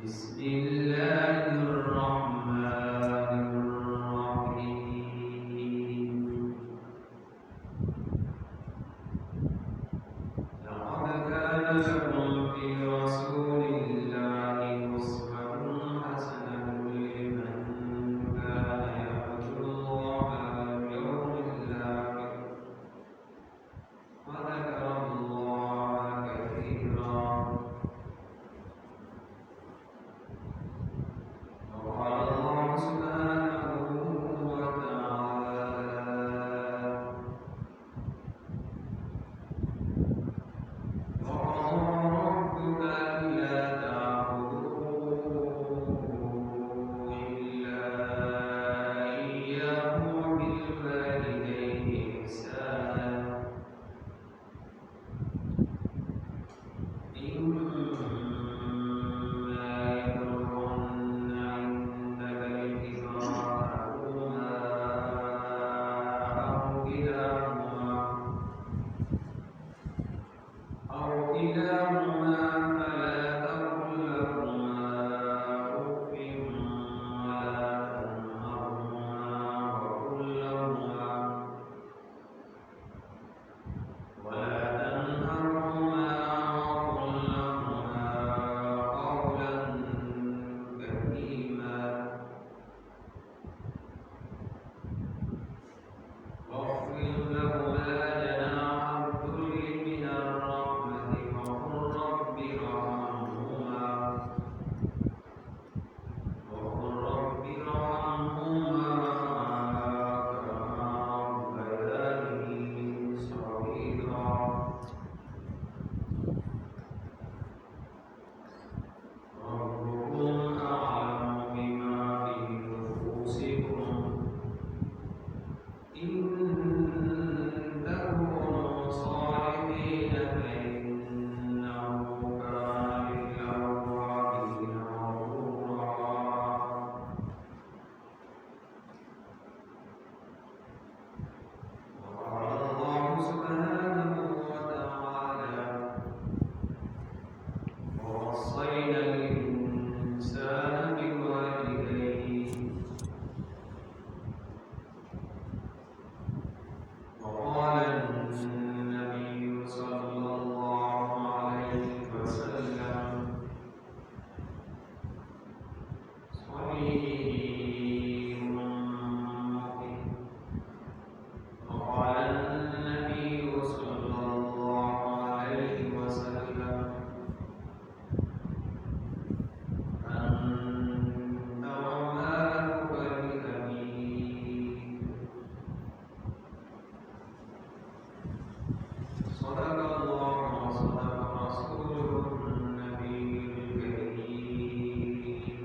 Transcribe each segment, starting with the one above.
بسم الله الرحمن الرحيم لقد كان لكم في رسول الله أسوة حسنة لمن كان يرجو الله واليوم الآخر وذكر الله كثيرا وقال الله سبحانه وتعالى وقضى ربك ألا تعبدوا إلا إياه وبالوالدين إحسانا إما يبلغن عندك الكبر أحدهما أو كلاهما فلا تقل لهما أف ولا تنهرهما وقل لهما قولا كريما واخفض لهما جناح الذل من الرحمة وقل رب ارحمهما كما ربياني صغيرا ربكم أعلم بما في نفوسكم إن تكونوا صالحين فإنه كان للأوابين غفورا وقال الله سبحانه وتعالى ووصينا الإنسان بوالديه وقال النبي صلى الله عليه وسلم صحيح مسلم وقال النبي صلى الله عليه وسلم أنت ومالك لأبيك صدق الله وصدق رسوله النبي الكريم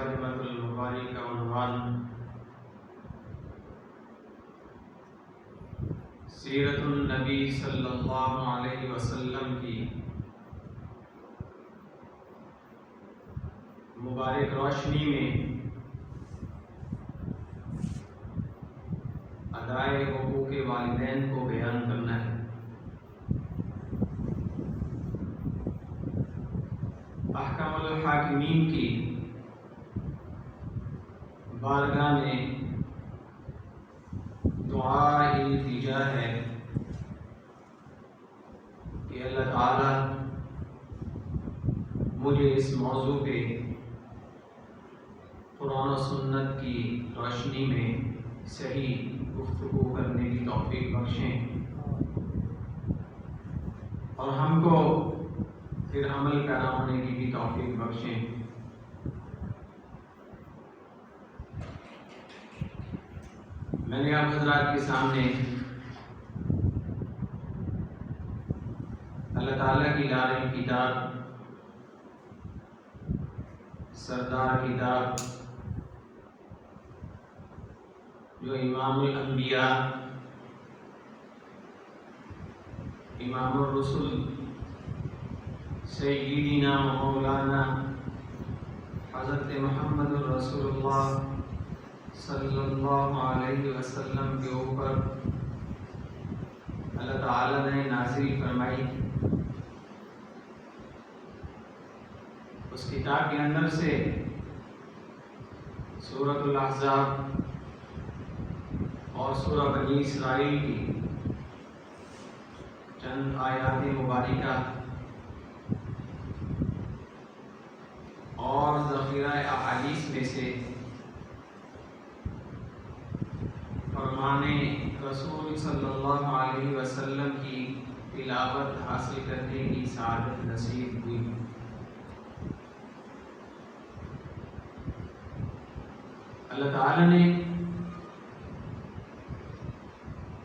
صاحبۃ المبارک کا عنوان سیرت النبی صلی اللہ علیہ وسلم کی مبارک روشنی میں ادائے حقوق والدین کو بیان کرنا ہے۔ احکم الحاکمین کی بارگاہ میں دعا التجا ہے کہ اللہ تعالی مجھے اس موضوع پہ قرآن و سنت کی روشنی میں صحیح گفتگو کرنے کی توفیق بخشیں اور ہم کو پھر عمل پیرا ہونے کی بھی توفیق بخشیں۔ میں نے آپ حضرات کے سامنے اللہ تعالیٰ کی لازم کتاب سردار کتاب جو امام الانبیاء امام الرسل سیدنا مولانا حضرت محمد رسول اللہ صلی اللہ علیہ وسلم کے اوپر اللہ تعالی نے نازل فرمائی۔ اس کتاب کے اندر سے سورۃ الاحزاب اور سورہ بنی اسرائیل کی چند آیات مبارکہ اور ذخیرہ احادیث میں سے فرمان رسول صلی اللہ علیہ وسلم کی تلاوت حاصل کرنے کی سعادت نصیب ہوئی۔ اللہ تعالی نے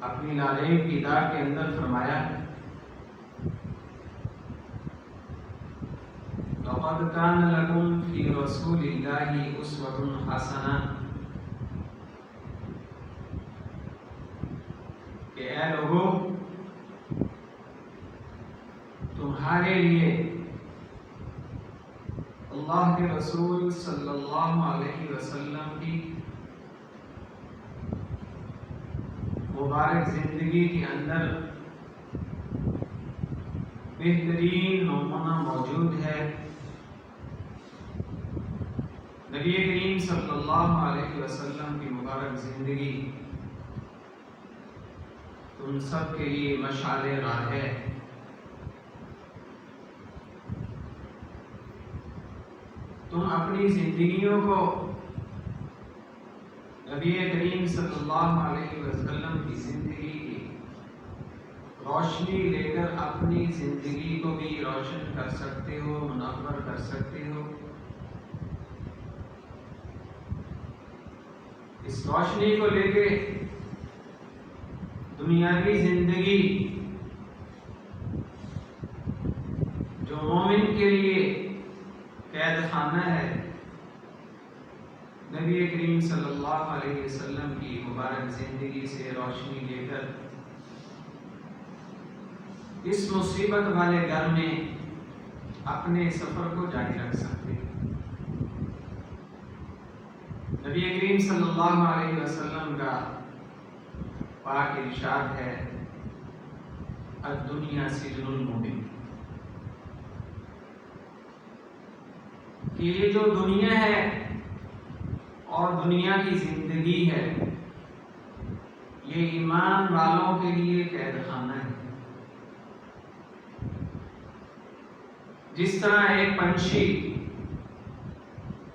اپنی لازم کتاب کے اندر فرمایا لقد كان لكم في رسول الله أسوة حسنة کہ اے لوگوں تمہارے لیے اللہ کے رسول صلی اللہ علیہ وسلم کی مبارک زندگی کے اندر بہترین نمونہ موجود ہے۔ نبی کریم صلی اللہ علیہ وسلم کی مبارک زندگی تم سب کے لیے مشعل راہ ہے۔ تم اپنی زندگیوں کو نبی کریم صلی اللہ علیہ وسلم کی زندگی کی روشنی لے کر اپنی زندگی کو بھی روشن کر سکتے ہو، منور کر سکتے ہو۔ اس روشنی کو لے کے دنیاوی زندگی جو مومن کے لیے قید خانہ ہے، نبی کریم صلی اللہ علیہ وسلم کی مبارک زندگی سے روشنی لے کر اس مصیبت والے گھر میں اپنے سفر کو جاری رکھ سکتے ہیں۔ نبی کریم صلی اللہ علیہ وسلم کا پاک ارشاد ہے الدنیا سجن المومن، کہ یہ جو دنیا ہے اور دنیا کی زندگی ہے یہ ایمان والوں کے لیے قید خانہ ہے۔ جس طرح ایک پنچھی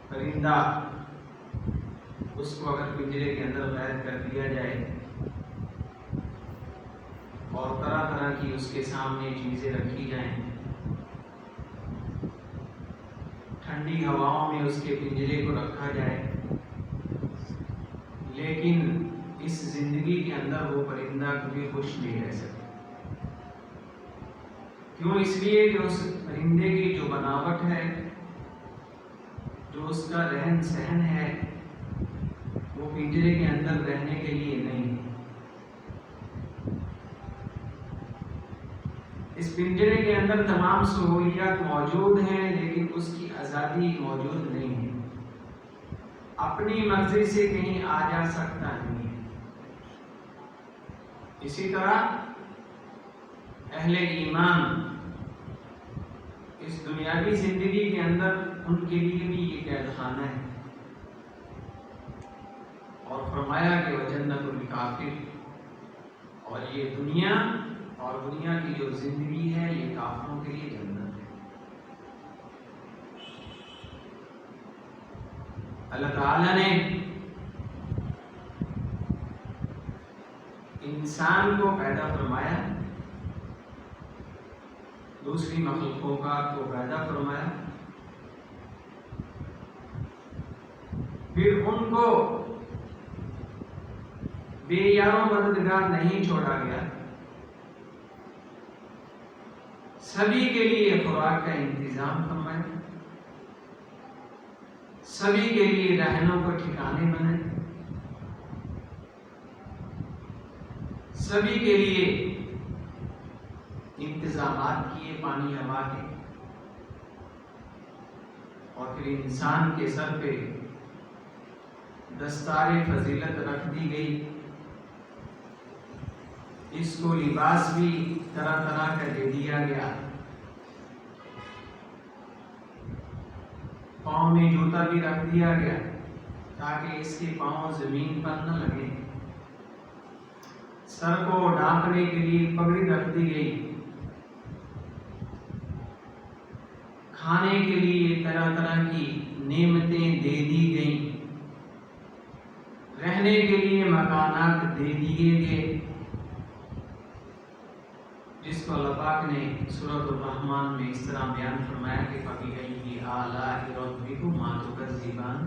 پرندہ اس کو اگر پنجرے کے اندر قید کر دیا جائے اور طرح طرح کی اس کے سامنے چیزیں رکھی جائیں، ٹھنڈی ہواؤں میں اس کے پنجرے کو رکھا جائے، لیکن اس زندگی کے اندر وہ پرندہ کبھی خوش نہیں رہ سکتا۔ کیوں؟ اس لیے کہ اس پرندے کی جو بناوٹ ہے، جو اس کا رہن سہن ہے وہ پنجرے کے اندر رہنے کے لیے نہیں ہے۔ اس پنجرے کے اندر تمام سہولیات موجود ہیں لیکن اس کی آزادی موجود نہیں ہے، اپنی مرضی سے کہیں آ جا سکتا نہیں ہے۔ اسی طرح اہل ایمان اس دنیاوی زندگی کے اندر ان کے لیے بھی یہ قید خانہ ہے، اور فرمایا کہ وجنت الکافر، اور یہ دنیا اور دنیا کی جو زندگی ہے یہ کافروں کے لیے جنت ہے۔ اللہ تعالیٰ نے انسان کو پیدا فرمایا، دوسری مخلوقات کو پیدا فرمایا، پھر ان کو بے یار و مددگار نہیں چھوڑا گیا، سبھی کے لیے خوراک کا انتظام فرمایا، سبھی کے لیے رہنوں کو ٹھکانے بنائے، سبھی کے لیے انتظامات کیے پانی ہوا کے، اور پھر انسان کے سر پہ دستار فضیلت رکھ دی گئی، اس کو لباس بھی طرح طرح کا دے دیا گیا، پاؤں میں جوتا بھی رکھ دیا گیا تاکہ اس کے پاؤں زمین پر نہ لگے، سر کو ڈھانپنے کے لیے پگڑی رکھ دی گئی، کھانے کے لیے طرح طرح کی نعمتیں دے دی گئیں، رہنے کے لیے مکانات دے دیے گئے، جس کو اللہ پاک نے سورۃ الرحمن میں اس طرح بیان فرمایا کہ فَبِأَيِّ آلَاءِ رَبِّكُمَا تُكَذِّبَانِ،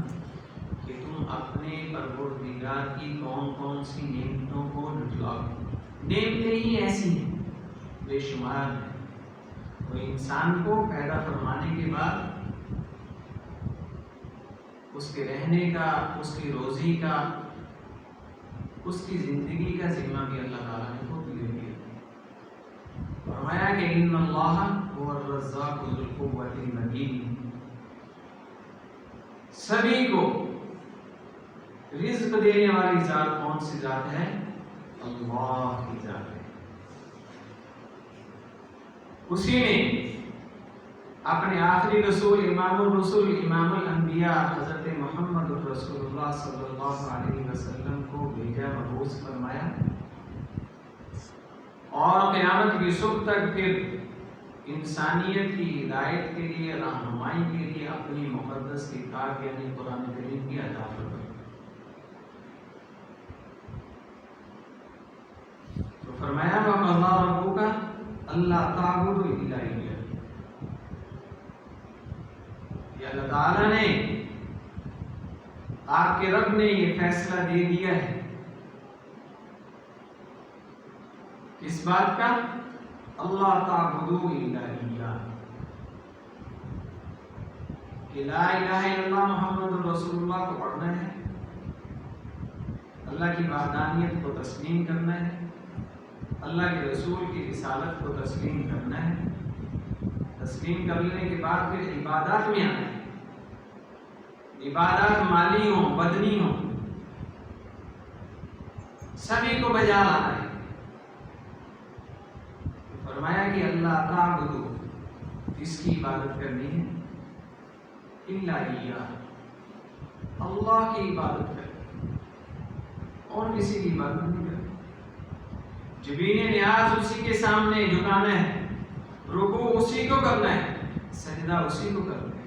کہ تم اپنے پروردگار کی کون کون سی نعمتوں کو جھٹلاؤ۔ نعمتیں ہی ایسی ہیں، بے شمار ہیں۔ تو انسان کو پیدا فرمانے کے بعد اس کے رہنے کا، اس کی روزی کا، اس کی زندگی کا ذمہ بھی اللہ تعالیٰ نے خود لے لیا۔ فرمایا کہ ان اللہ هو الرزاق ذو القوة المتین، سبھی کو رزق دینے والی ذات کون سی ذات ہے؟ اللہ کی ذات ہے۔ اسی نے اپنے آخری رسول امام الرسول امام الانبیاء حضرت محمد رسول اللہ صلی اللہ علیہ وسلم کو بھیجا، مبعوث فرمایا، اور قیامت کی صبح تک پھر انسانیت کی ہدایت کے لیے، رہنمائی کے لیے اپنی مقدس کتاب یعنی قرآن کریم کی عطا فرمائی۔ تو فرمایا وَقَضَىٰ رَبُّكَ أَلَّا تَعْبُدُوا إِلَّا إِيَّاهُ، یہ اللہ تعالیٰ نے، آپ کے رب نے یہ فیصلہ دے دیا ہے، اس بات کا اللہ تعبدوا الا اياه، کہ لا الہ الا اللہ محمد رسول اللہ کو پڑھنا ہے، اللہ کی وحدانیت کو تسلیم کرنا ہے، اللہ کے رسول کی رسالت کو تسلیم کرنا ہے، تسلیم کر لینے کے بعد پھر عبادات میں آنا ہے، عبادات مالی ہوں بدنی ہوں سبھی کو بجا لانا ہے۔ فرمایا کہ اللہ تعبدو، اس کی عبادت کرنی ہے، الا ایاہ، اللہ کی عبادت کرنی، اور کسی کی عبادت نہیں کرنی۔ جبین نیاز اسی کے سامنے جھکانا ہے، رکوع اسی کو کرنا ہے، سجدہ اسی کو کرنا ہے۔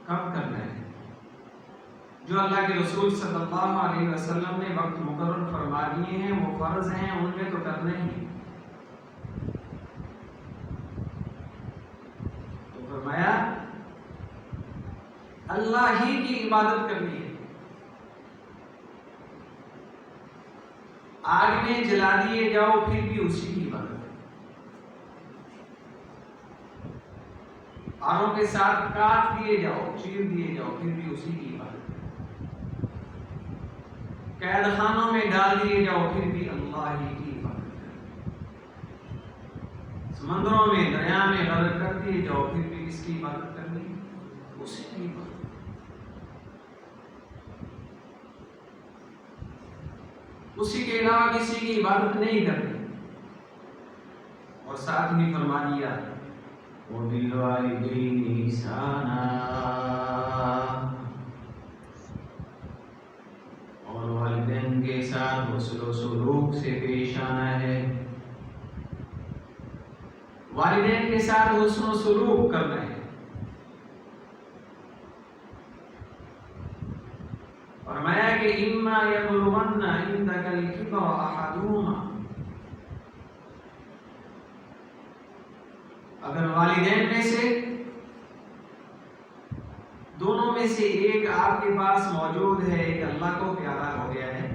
کب کرنا ہے؟ جو اللہ کے رسول صلی اللہ علیہ وسلم نے وقت مقرر فرما دیے ہیں، وہ فرض ہیں، ان میں تو کرنا ہی۔ تو فرمایا اللہ ہی کی عبادت کرنی ہے۔ آگ میں جلا دیے جاؤ پھر بھی اسی کی عبادت ہے۔ آروں کے ساتھ کاٹ دیے جاؤ، چیر دیے جاؤ، پھر بھی اسی کی عبادت کرو، قید خانوں میں ڈال دیے جاؤ، پھر بھی اللہ ہی کی عبادت کرو، سمندروں میں دریا میں غرق کر دیے جاؤ، پھر بھی کس کی عبادت کرنی؟ اسی کی عبادت۔ اسی کے علاوہ کسی کی عبادت نہیں کرنی۔ اور ساتھ ہی فرما دیا وَبِالْوَالِدَيْنِ إِحْسَانًا، اور والدین کے ساتھ حسن و سلوک سے پیش آنا ہے، والدین کے ساتھ حسن و سلوک کرنا ہے۔ فرمایا کہ اِمَّا يَبْلُغَنَّ عِندَكَ الْكِبَرَ أَحَدُهُمَا، اگر والدین میں سے دونوں میں سے ایک آپ کے پاس موجود ہے، ایک اللہ کو پیارا ہو گیا ہے،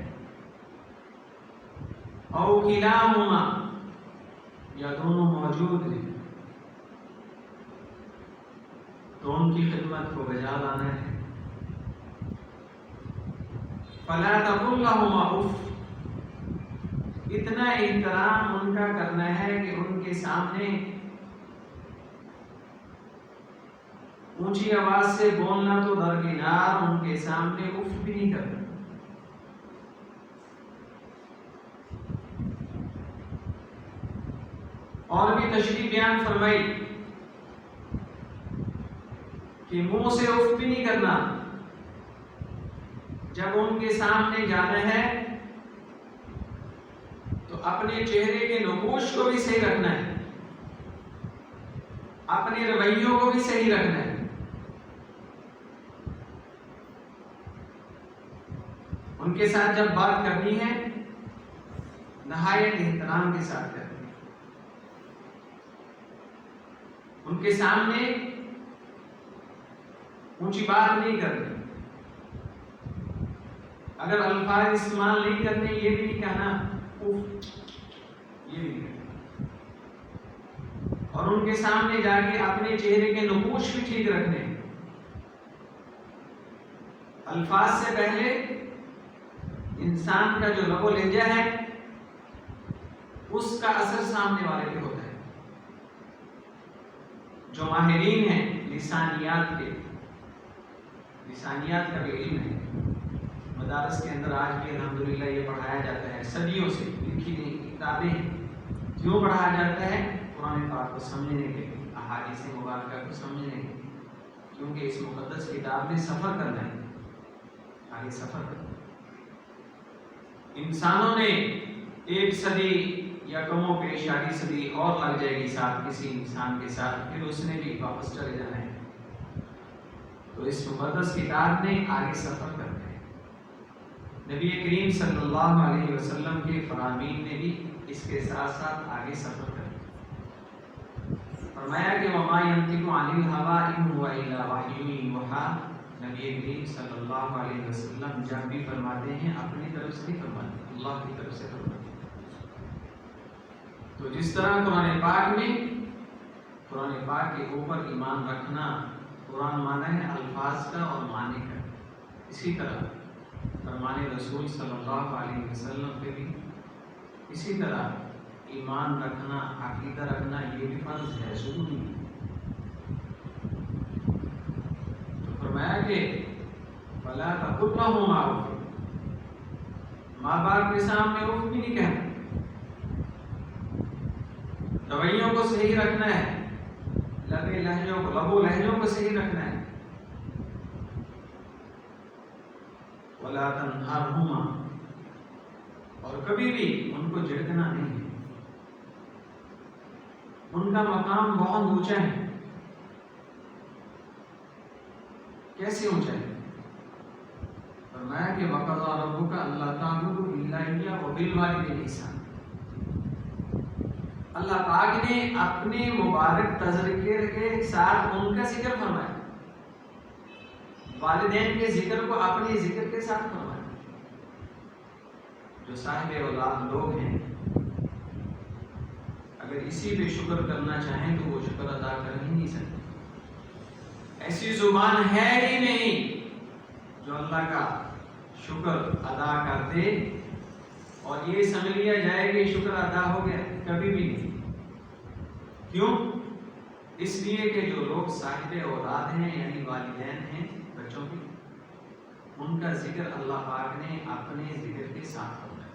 او کلاہما، یا دونوں موجود ہیں، تو ان کی خدمت کو بجا لانا ہے۔ فلا تقل لهما اف، اتنا احترام ان کا کرنا ہے کہ ان کے سامنے اونچی آواز سے بولنا تو درکنار، ان کے سامنے اف بھی نہیں کرنا۔ اور بھی تشریح بیان فرمائی کہ منہ سے اف بھی نہیں کرنا، جب ان کے سامنے جانا ہے تو اپنے چہرے کے نقوش کو بھی صحیح رکھنا ہے، اپنے رویوں کو بھی صحیح رکھنا ہے۔ ان کے ساتھ جب بات کرنی ہے نہایت احترام کے ساتھ کرنی ہے، ان کے سامنے اونچی بات نہیں کرنی، اگر الفاظ استعمال نہیں کرنے یہ بھی نہیں کہنا اف، یہ بھی کہنا، اور ان کے سامنے جا کے اپنے چہرے کے نقوش بھی ٹھیک رکھنے، الفاظ سے پہلے انسان کا جو لب و لہجہ ہے اس کا اثر سامنے والے پہ ہوتا ہے۔ جو ماہرین ہیں لسانیات کے، لسانیات کا بھی علم ہے، مدارس کے اندر آج بھی الحمدللہ یہ پڑھایا جاتا ہے، صدیوں سے لکھی گئی کتابیں ہیں۔ کیوں پڑھایا جاتا ہے؟ قرآن پاک کو سمجھنے کے لیے، احادیث مبارکہ کو سمجھنے کے لیے، کیونکہ اس مقدس کتاب میں سفر کرنا ہے، آگے سفر کرنا ہے۔ انسانوں نے ایک صدی یا کم و بیش آدھی صدی اور لگ جائے گی ساتھ کسی انسان کے ساتھ، پھر اس نے بھی واپس چلے جانا ہے، تو اس مقدس کتاب نے آگے سفر کرنا ہے۔ نبی کریم صلی اللہ علیہ وسلم کے فرامین نے بھی اس کے ساتھ ساتھ آگے سفر کرنا ہے۔ فرمایا کہ وما ينطق عن الهوى ان هو الا وحی یوحی، نبی کریم صلی اللہ علیہ وسلم جب بھی فرماتے ہیں اپنی طرف سے نہیں فرماتے، اللہ کی طرف سے فرماتے ہیں۔ تو جس طرح قرآن پاک میں قرآن پاک کے اوپر ایمان رکھنا، قرآن مانا ہے الفاظ کا اور معنی کا، اسی طرح فرمان رسول صلی اللہ علیہ وسلم پہ بھی اسی طرح ایمان رکھنا، عقیدہ رکھنا، یہ بھی فرض ہے، ضروری ہے۔ تو فرمایا کہ فلا تقل لهما اف، ماں باپ کے سامنے اف بھی نہیں کہنا، رویوں کو صحیح رکھنا ہے، لب و لہجوں کو صحیح رکھنا ہے۔ ولا تنہرہما، اور کبھی بھی ان کو جھڑکنا نہیں ہے، ان کا مقام بہت اونچا ہے۔ کیسے اونچا ہے؟ فرمایا کہ وَقَضَىٰ رَبُّكَ أَلَّا تَعْبُدُوا إِلَّا إِيَّاهُ وَبِالْوَالِدَيْنِ إِحْسَانًا، اللہ پاک نے اپنے مبارک تذکر کے ساتھ ان کا ذکر فرمایا، والدین کے ذکر کو اپنے ذکر کے ساتھ فرمایا۔ جو صاحب اولاد لوگ ہیں اگر اسی پہ شکر کرنا چاہیں تو وہ شکر ادا کر ہی نہیں سکتے، ایسی زبان ہے ہی نہیں جو اللہ کا شکر ادا کر دے اور یہ سمجھ لیا جائے کہ شکر ادا ہو گیا، کبھی بھی نہیں۔ کیوں؟ اس لیے کہ جو لوگ صاحب اولاد ہیں یعنی والدین ہیں بچوں کی، ان کا ذکر اللہ پاک نے اپنے ذکر کے ساتھ کرنا ہے۔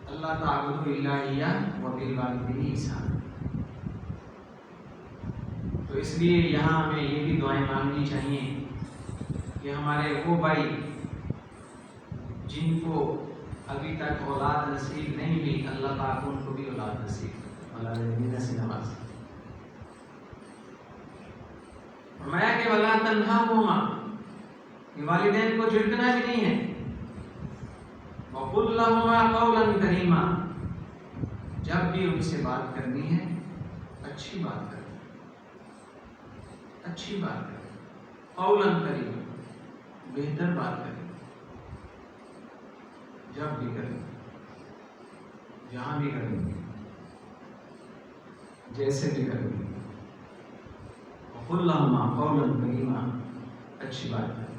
اللہ تعبدوا الا اياه وبالوالدین احسانا۔ تو اس لیے یہاں ہمیں یہ بھی دعائیں مانگنی چاہیے کہ ہمارے وہ بھائی جن کو ابھی تک اولاد نصیب نہیں ہوئی، اللہ پاک ان کو بھی اولاد نصیب اللہ سے نوازے۔ فرمایا کہ وَلَا تَنْهَرْهُمَا، کہ والدین کو جھڑکنا بھی نہیں ہے۔ وَقُلْ لَهُمَا قَوْلًا كَرِيمًا، جب بھی ان سے بات کرنی ہے اچھی بات کریں، اچھی بات کریں، قولاً کریما، بہتر بات کریں، جب بھی کریں، جہاں بھی کریں، جیسے بھی کریں۔ وَقُلْ لَهُمَا قَوْلًا كَرِيمًا، اچھی بات کریں۔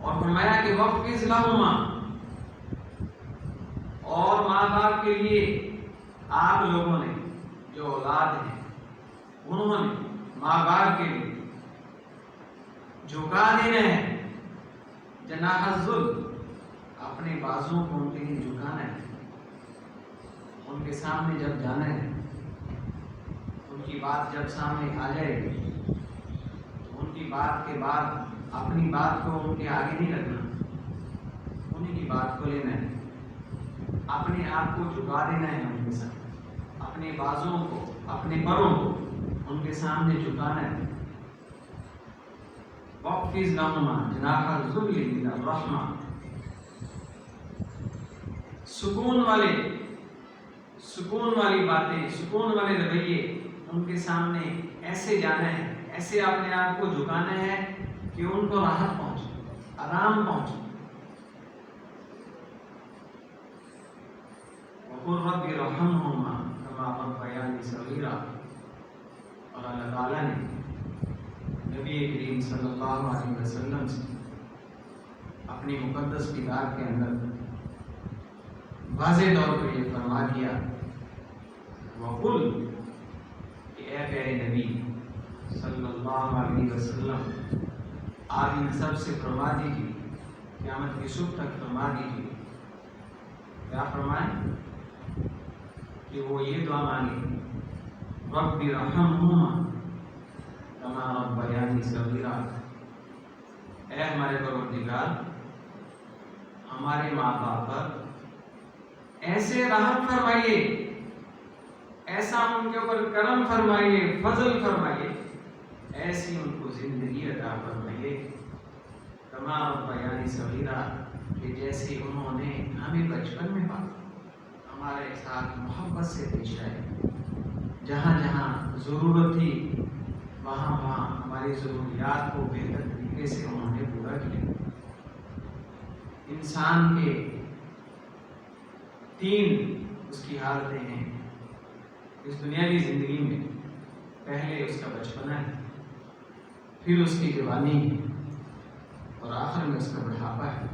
اور فرمایا کہ وَقْفِزْ لَهُمَا، اور ماں باپ کے لیے آپ لوگوں نے جو اولاد ہیں انہوں نے ماں باپ کے لیے جھکا دینا ہے، جناح الذل، اپنے بازوں کو ان کے لیے جھکانا ہے۔ ان کے سامنے جب جانا ہے، ان کی بات جب سامنے آ جائے گی تو ان کی بات کے بعد اپنی بات کو ان کے آگے نہیں رکھنا، انہیں کی بات کو لینا ہے، اپنے آپ کو جھکا دینا ہے ان کے سامنے، اپنے بازوں کو، اپنے پروں کو ان کے سامنے جھکانا ہے۔ وَاخْفِضْ لَهُمَا جَنَاحَ الذُّلِّ مِنَ الرَّحْمَةِ، سکون والی باتیں، سکون والے رویے ان کے سامنے ایسے جانا ہے، ایسے اپنے آپ کو جھکانا ہے کہ ان کو راحت پہنچے، آرام پہنچے۔ وَقُلْ رَبِّ ارْحَمْهُمَا كَمَا رَبَّيَانِي صَغِيرًا، اور اللہ تعالیٰ نے نبی کریم صلی اللہ علیہ وسلم سے اپنی مقدس کتاب کے اندر واضح طور پر یہ فرما دیا، وَقُلْ، کہ اے پیارے نبی صلی اللہ علیہ وسلم آپ ان سب سے فرما دیجیے، قیامت کی صبح تک فرما دیجیے، کیا فرمائیں؟ کہ وہ یہ دعا مانگے، رب ارحمہما کما ربیانی صغیرا، اے ہمارے پروردگار ہمارے ماں باپ پر ایسے رحم فرمائیے، ایسا ان کے اوپر کرم فرمائیے، فضل فرمائیے، ایسی ان کو زندگی عطا فرمائیے، کما ربیانی صغیرا، کہ جیسے انہوں نے ہمیں بچپن میں پالا، ہمارے ساتھ محبت سے پیش آئے، جہاں جہاں ضرورت تھی وہاں وہاں ہماری ضروریات کو بہتر طریقے سے انہوں نے پورا کیا۔ انسان کے تین اس کی حالتیں ہیں اس دنیاوی زندگی میں، پہلے اس کا بچپنا ہے، پھر اس کی جوانی ہے، اور آخر میں اس کا بڑھاپا ہے۔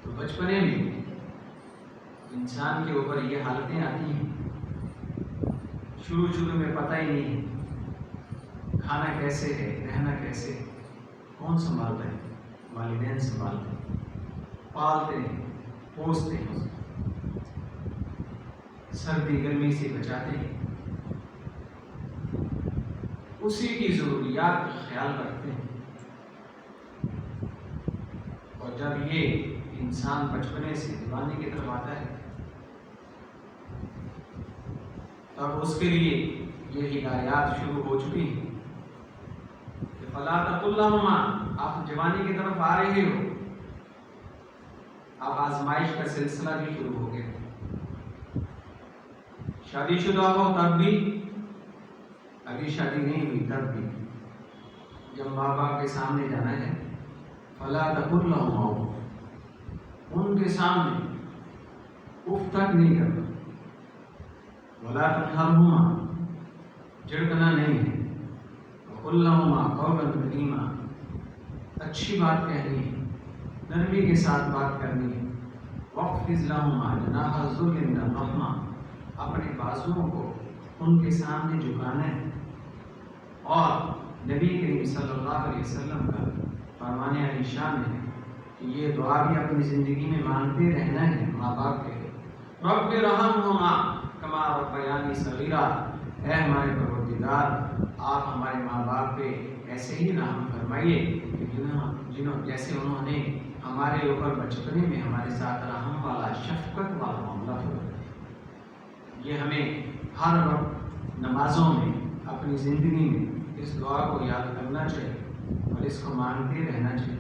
تو بچپنے میں انسان کے اوپر یہ حالتیں آتی ہیں، شروع میں پتہ ہی نہیں ہے کھانا کیسے ہے، رہنا کیسے ہے، کون سنبھالتا ہے؟ والدین سنبھالتے ہیں، پالتے ہیں، پوستے ہیں، سردی گرمی سے بچاتے ہیں، اسی کی ضروریات کا خیال رکھتے ہیں۔ اور جب یہ انسان بچپنے سے جوانی کی طرف آتا ہے تب اس کے لیے یہ ہدایات شروع ہو چکی ہیں کہ فَلَا تَقُلْ لَهُمَا، آپ جوانی کی طرف آ رہے ہو، اب آزمائش کا سلسلہ بھی شروع ہو گیا۔ شادی شدہ ہو تب بھی، ابھی شادی نہیں ہوئی تب بھی، جب ماں باپ کے سامنے جانا ہے، فَلَا تَقُلْ لَهُمَا، ان کے سامنے اف تک نہیں کرنا، وَلَا تَنْهَرْهُمَا، جھڑکنا نہیں ہے. وَقُلْ لَهُمَا قَوْلًا كَرِيمًا، اچھی بات کہنی ہے، نرمی کے ساتھ بات کرنی ہے. وَاخْفِضْ لَهُمَا جَنَاحَ الذُّلِّ مِنَ الرَّحْمَةِ، اپنے بازوؤں کو ان کے سامنے جھکانا ہے. اور نبی کریم صلی اللہ علیہ وسلم کا فرمان علی شان ہے کہ یہ دعا بھی اپنی زندگی میں مانگتے رہنا ہے ماں باپ کے. رب ارحمہما کما ربیانی صغیرا، اے ہمارے پروردگار آپ ہمارے ماں باپ پہ ایسے ہی رحم فرمائیے جیسے انہوں نے ہمارے اوپر بچپنے میں ہمارے ساتھ رحم والا شفقت والا معاملہ فرمائے. یہ ہمیں ہر وقت نمازوں میں اپنی زندگی میں اس دعا کو یاد کرنا چاہیے اور اس کو مانگتے رہنا چاہیے.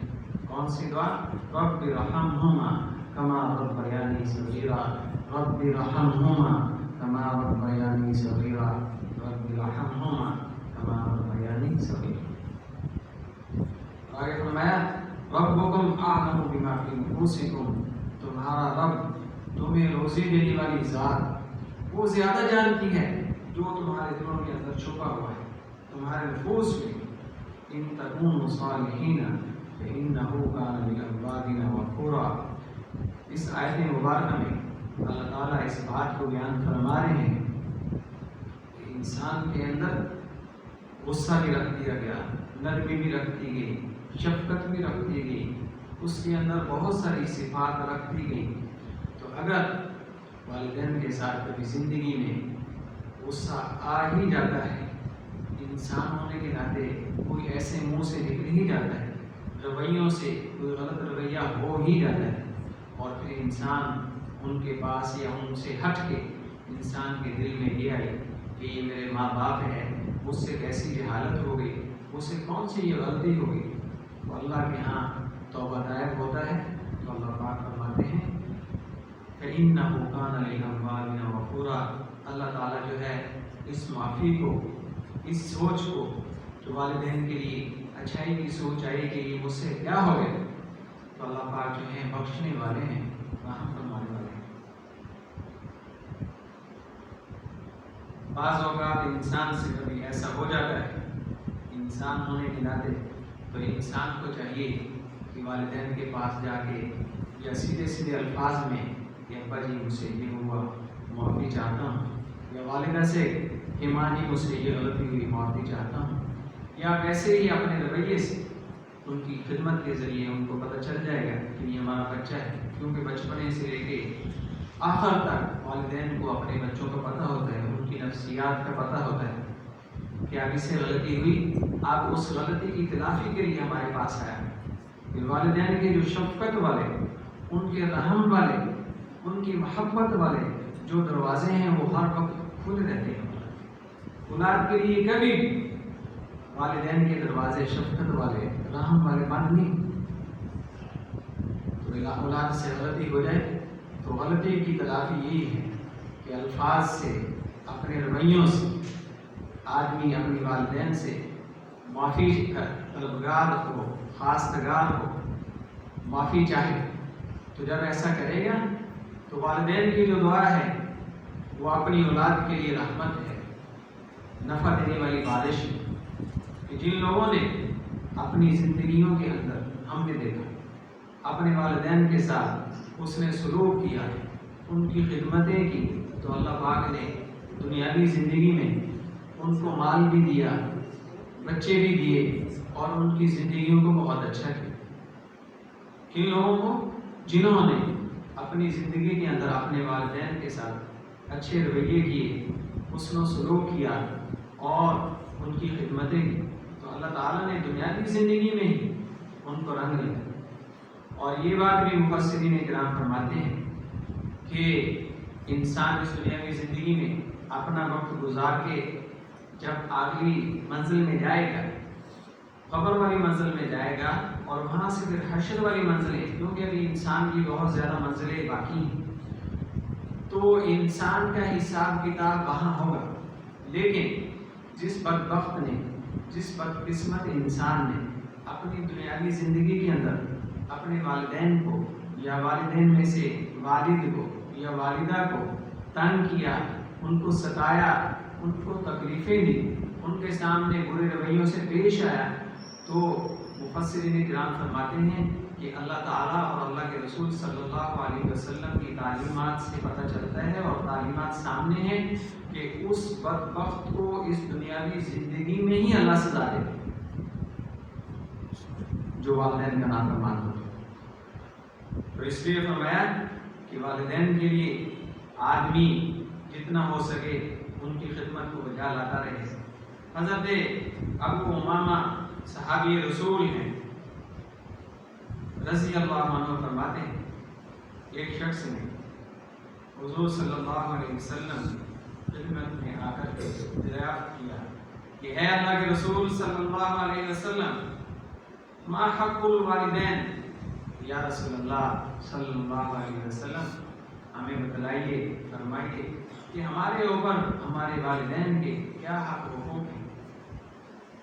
کون سی دعا؟ رب ارحمہما کما ربیانی صغیرا، رب ارحمہما کما ربیانی صغیرا، رب ارحمہما کما ربیانی صغیرا. آگے فرمایا ربکم اعلم بما فی نفوسکم، تمہارا رب تمہیں روزی دینے والی ذات وہ زیادہ جانتی ہے جو تمہارے دلوں کے اندر چھپا ہوا ہے، تمہارے نفوس میں. ان تکونوا صالحین فإنہ کان للأوابین غفورا. اس آیت مبارکہ میں اللہ تعالیٰ اس بات کو بیان فرما رہے ہیں کہ انسان کے اندر غصہ بھی رکھ دیا گیا، نرمی بھی رکھ دی گئی، شفقت بھی رکھ دی گئی، اس کے اندر بہت ساری صفات رکھ دی گئی. تو اگر والدین کے ساتھ کبھی زندگی میں غصہ آ ہی جاتا ہے، انسان ہونے کے ناطے کوئی ایسے منہ سے نکل ہی جاتا ہے، رویوں سے کوئی غلط رویہ ہو ہی جاتا ہے، اور پھر انسان ان کے پاس یا ان سے ہٹ کے انسان کے دل میں یہ آئے کہ یہ میرے ماں باپ ہے، مجھ سے کیسی جہالت ہو گئی، مجھ سے کون سی یہ غلطی ہو گئی. تو اللہ کے ہاں توبہ طائب ہوتا ہے تو اللہ پاک فرماتے ہیں فَإِنَّهُ كَانَ لِلْأَوَّابِينَ غَفُورًا. اللہ تعالیٰ جو ہے اس معافی کو، اس سوچ کو جو والدین کے لیے اچھائی کی سوچ آئی کہ یہ مجھ سے کیا ہو گیا، تو اللہ پاک جو ہے بخشنے والے ہیں، رحم فرمانے والے ہیں. بعض اوقات انسان سے کبھی ایسا ہو جاتا ہے، انسان ہونے کے ناطے تو انسان کو چاہیے کہ والدین کے پاس جا کے یا سیدھے سیدھے الفاظ میں کہ ابا جی مجھ سے یہ ہوا معافی چاہتا ہوں، یا والدہ سے کہ ماں جی مجھ سے یہ غلطی ہوئی معافی چاہتا ہوں، یا ویسے ہی اپنے رویے سے ان کی خدمت کے ذریعے ان کو پتہ چل جائے گا کہ یہ ہمارا بچہ ہے. کیونکہ بچپنے سے لے کے آخر تک والدین کو اپنے بچوں کا پتہ ہوتا ہے، ان کی نفسیات کا پتہ ہوتا ہے کہ اب اس سے غلطی ہوئی، آپ اس غلطی کی تلافی کے لیے ہمارے پاس آیا. پھر والدین کے جو شفقت والے، ان کے رحم والے، ان کی محبت والے جو دروازے ہیں وہ ہر وقت کھلے رہتے ہیں. اولاد کے لیے کبھی والدین کے دروازے شفقت والے، رحم والے بند نہیں. تو اولاد سے غلطی ہو جائے تو غلطی کی تلافی یہی ہے کہ الفاظ سے، اپنے رویوں سے آدمی اپنی والدین سے معافی طلبگار ہو، خواستگار ہو، معافی چاہے. تو جب ایسا کرے گا تو والدین کی جو دعا ہے وہ اپنی اولاد کے لیے رحمت ہے، نفع دینے والی بارش ہے. کہ جن لوگوں نے اپنی زندگیوں کے اندر، ہم نے دیکھا اپنے والدین کے ساتھ اس نے سلوک کیا، ان کی خدمتیں کی، تو اللہ پاک نے دنیاوی زندگی میں ان کو مال بھی دیا، بچے بھی دیے، اور ان کی زندگیوں کو بہت اچھا کیا. کن لوگوں کو؟ جنہوں نے اپنی زندگی کے اندر اپنے والدین کے ساتھ اچھے رویے کیے، حسن و سلوک کیا اور ان کی خدمتیں کی. تو اللہ تعالیٰ نے دنیاوی زندگی میں ہی ان کو رنگ لیا. اور یہ بات بھی مفسرین کرام فرماتے ہیں کہ انسان اس دنیاوی زندگی میں اپنا وقت گزار کے جب اگلی منزل میں جائے گا، قبر والی منزل میں جائے گا، اور وہاں سے پھر حشر والی منزلیں، کیونکہ ابھی انسان کی بہت زیادہ منزلیں باقی ہیں، تو انسان کا حساب کتاب وہاں ہوگا. لیکن جس بدبخت نے، جس بدقسمت انسان نے اپنی دنیاوی زندگی کے اندر اپنے والدین کو یا والدین میں سے والد کو یا والدہ کو تنگ کیا، ان کو ستایا، ان کو تکلیفیں دی، ان کے سامنے برے رویوں سے پیش آیا، تو مفسرین کرام فرماتے ہیں کہ اللہ تعالیٰ اور اللہ کے رسول صلی اللہ علیہ وسلم کی تعلیمات سے پتہ چلتا ہے اور تعلیمات سامنے ہیں کہ اس بدبخت کو اس دنیاوی زندگی میں ہی اللہ سزا دے جو والدین کا نافرمان ہو۔ تو اس لیے فرمایا کہ والدین کے لیے آدمی جتنا ہو سکے ان کی خدمت کو بجا لاتا رہے۔ حضرت ابو امامہ صحابی رسول ہیں رضی اللہ عنہ فرماتے ہیں ایک شخص نے حضور صلی اللہ علیہ وسلم خدمت میں آ کر کے دریافت کیا کہ اے اللہ کے رسول صلی اللہ علیہ وسلم ما حق الوالدین، یا رسول اللہ صلی اللہ علیہ وسلم ہمیں بتلائیے، فرمائیے کہ ہمارے اوپر ہمارے والدین کے کیا حق حقوق ہیں۔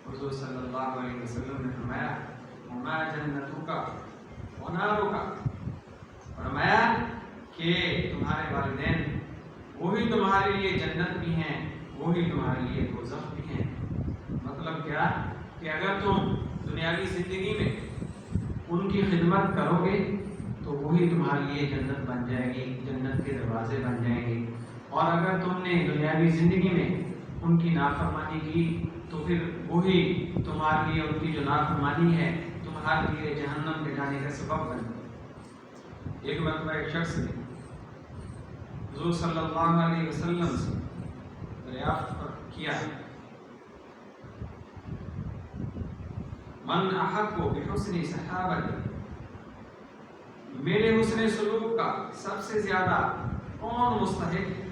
حضور صلی اللہ علیہ وسلم نے فرمایا وما جنتک ونارک، فرمایا کہ تمہارے والدین وہی تمہارے لیے جنت بھی ہیں، وہی تمہارے لیے دوزخ بھی ہیں۔ مطلب کیا کہ اگر تم دنیاوی زندگی میں ان کی خدمت کرو گے تو وہی تمہارے لیے جنت بن جائے گی، جنت کے دروازے بن جائیں گے، اور اگر تم نے دنیاوی زندگی میں ان کی نافرمانی کی تو پھر وہی تمہارے لیے ان کی جو نافرمانی ہے تمہارے لیے جہنم میں جانے کا سبب بن جائے۔ ایک مرتبہ ایک شخص نے حضور صلی اللہ علیہ وسلم سے دریافت کیا من احق بحسن صحابتی، میرے حسن سلوک کا سب سے زیادہ کون مستحق ہے؟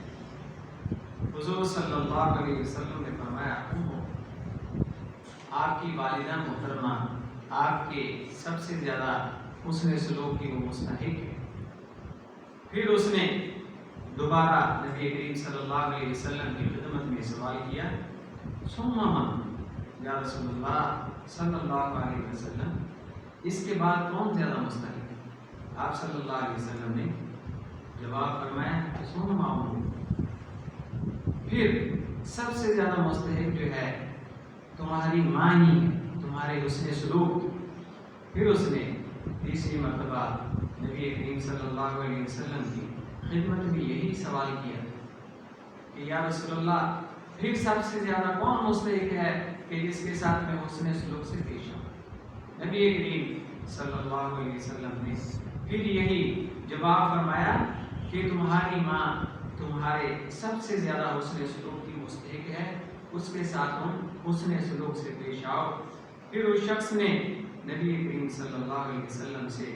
حضور صلی اللہ علیہ وسلم نے فرمایا آپ کی والدہ محترمہ آپ کے سب سے زیادہ حسن سلوک کی وہ مستحق ہے۔ پھر اس نے دوبارہ نبی کریم صلی اللہ علیہ وسلم کی خدمت میں سوال کیا ثم من، یا رسول اللہ صلی اللہ علیہ وسلم اس کے بعد کون زیادہ مستحق ہے؟ آپ صلی اللہ علیہ وسلم نے جواب فرمایا ثم من، پھر سب سے زیادہ مستحق جو ہے تمہاری ماں ہی ہے، تمہارے حسن سلوک۔ پھر اس نے تیسری مرتبہ نبی کریم صلی اللہ علیہ وسلم کی خدمت میں یہی سوال کیا کہ یا رسول اللہ پھر سب سے زیادہ کون مستحق ہے کہ جس کے ساتھ میں حسن سلوک سے پیش آؤں؟ نبی کریم صلی اللہ علیہ وسلم نے پھر یہی جواب فرمایا کہ تمہاری ماں تمہارے سب سے زیادہ حسن سلوک کی مستحق ہے، اس کے ساتھ تم حسن سلوک سے پیش آؤ۔ پھر اس شخص نے نبی کریم صلی اللہ علیہ وسلم سے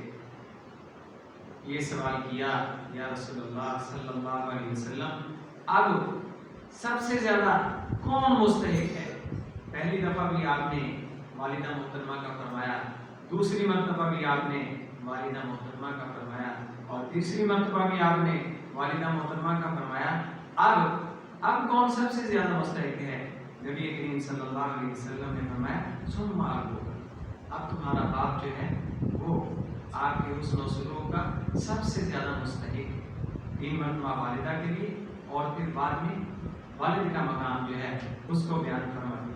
یہ سوال کیا یا رسول اللہ صلی اللہ علیہ وسلم اب سب سے زیادہ کون مستحق ہے؟ پہلی دفعہ بھی آپ نے والدہ محترمہ کا فرمایا، دوسری مرتبہ بھی آپ نے والدہ محترمہ کا فرمایا، اور تیسری مرتبہ بھی آپ نے والدہ محترمہ کا فرمایا۔ اب کون سب سے زیادہ مستحق ہے؟ نبی کریم صلی اللہ علیہ وسلم نے فرمایا ثم ابوک، اب تمہارا باپ جو ہے وہ آپ کے حسن و سلوک کا سب سے زیادہ مستحق ہے۔ تین مرتبہ والدہ کے لیے اور پھر بعد میں والد کا مقام جو ہے اس کو بیان فرما دیا۔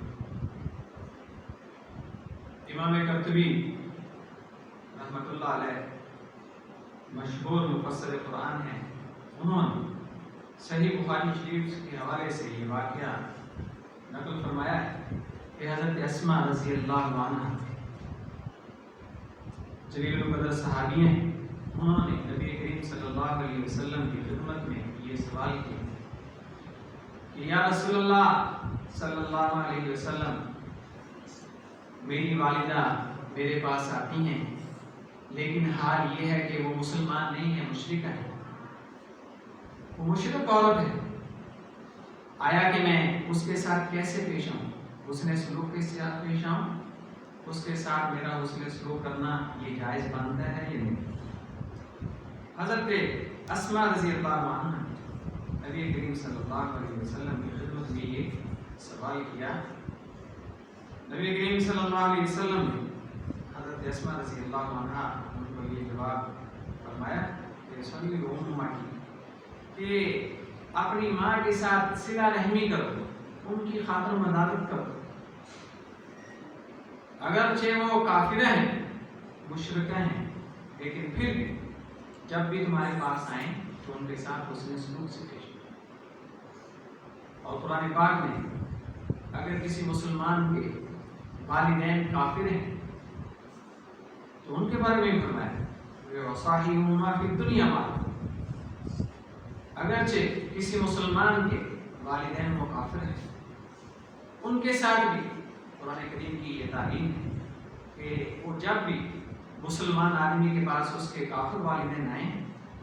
امام قرطبی رحمۃ اللہ علیہ مشہور مفسر قرآن ہیں، انہوں نے صحیح بخاری شریف کے حوالے سے یہ واقعہ نقل فرمایا ہے کہ حضرت اسماء رضی اللہ عنہ جلیل القدر صحابی ہیں، انہوں نے نبی کریم صلی اللہ علیہ وسلم کی خدمت میں یہ سوال کیا کہ یا رسول اللہ صلی اللہ علیہ وسلم میری والدہ میرے پاس آتی ہیں لیکن حال یہ ہے کہ وہ مسلمان نہیں ہے، مشرکہ ہے، وہ مشرک عورت ہے، آیا کہ میں اس کے ساتھ کیسے پیش آؤں؟ حسن سلوک کے ساتھ پیش آؤں؟ اس کے ساتھ میرا حسن سلوک کرنا یہ جائز بنتا ہے یا نہیں؟ حضرت اسماء رضی اللہ عنہ نبی کریم صلی اللہ علیہ وسلم کی خدمت میں یہ سوال کیا۔ نبی کریم صلی اللہ علیہ وسلم نے حضرت اسماء رضی اللہ عنہ ان کو یہ جواب فرمایا کہ سنی امہ کی کہ اپنی ماں کے ساتھ صلہ رحمی کرو، ان کی خاطر مدارت کرو، اگرچہ وہ کافر ہیں، مشرک ہیں، لیکن پھر بھی جب بھی تمہارے پاس آئیں تو ان کے ساتھ حسن سلوک سے پیش کرو۔ اور قرآن پاک میں اگر کسی مسلمان کے والدین کافر ہیں تو ان کے بارے میں فرمایا وَصَاحِبُهُمَا فِي الدُّنْيَا مَعْرُوفًا، اگرچہ کسی مسلمان کے والدین وہ کافر ہیں ان کے ساتھ بھی قرآن کریم کی یہ تعلیم ہے کہ وہ جب بھی مسلمان آدمی کے پاس اس کے کافر والدین آئیں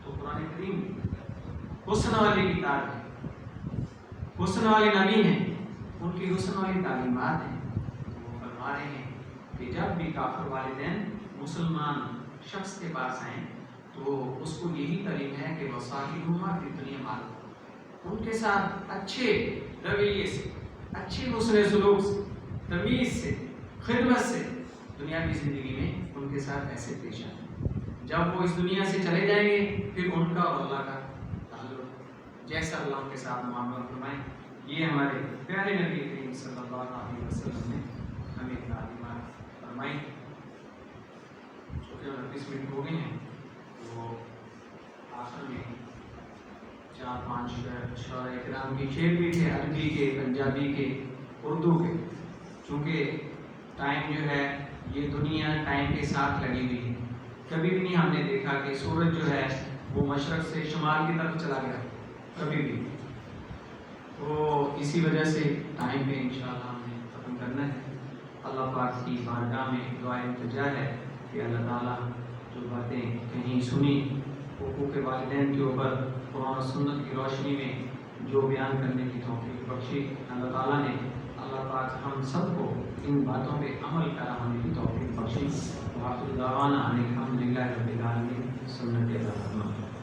تو قرآن کریم حسن والی کتاب ہے، حسن والے نبی ہیں، ان کی حسن والی تعلیمات ہیں۔ وہ فرما رہے ہیں کہ جب بھی کافر والدین مسلمان شخص کے پاس آئیں تو اس کو یہی تعلیم ہے کہ وَصَاحِبُهُمَا فِي الدُّنْيَا مَعْرُوفًا، ان کے ساتھ اچھے رویے سے، اچھے حسن سلوک سے، تمیز سے، خدمت سے دنیاوی زندگی میں ان کے ساتھ ایسے پیش آئیں۔ جب وہ اس دنیا سے چلے جائیں گے پھر ان کا اور اللہ کا تعلق جیسا اللہ ان کے ساتھ معاملہ فرمائیں، یہ ہمارے پیارے نبی کریم صلی اللہ علیہ وسلم نے ہمیں تعلیمات فرمائی۔ 29 منٹ ہو گئے ہیں، تو آخر میں 4-5 شعراء کرام کی شعر بھی تھے، عربی کے، پنجابی کے، اردو کے۔ چونکہ ٹائم جو ہے یہ دنیا ٹائم کے ساتھ لگی ہوئی ہے، کبھی بھی نہیں ہم نے دیکھا کہ سورج جو ہے وہ مشرق سے شمال کی طرف چلا گیا، کبھی بھی۔ تو اسی وجہ سے ٹائم پہ انشاءاللہ ہم نے ختم کرنا ہے۔ اللہ پاک کی بارگاہ میں دعا التجا ہے کہ اللہ تعالیٰ جو باتیں کہیں سنی حقوق والدین کے اوپر قرآن و سنت کی روشنی میں جو بیان کرنے کی توفیق بخشی، اللہ تعالیٰ نے اللہ پاک ہم سب کو ان باتوں پہ عمل کرانے کی توفیق بخشی۔ وآخر دعوانا ان الحمد للہ رب العالمین، سنت اللہ۔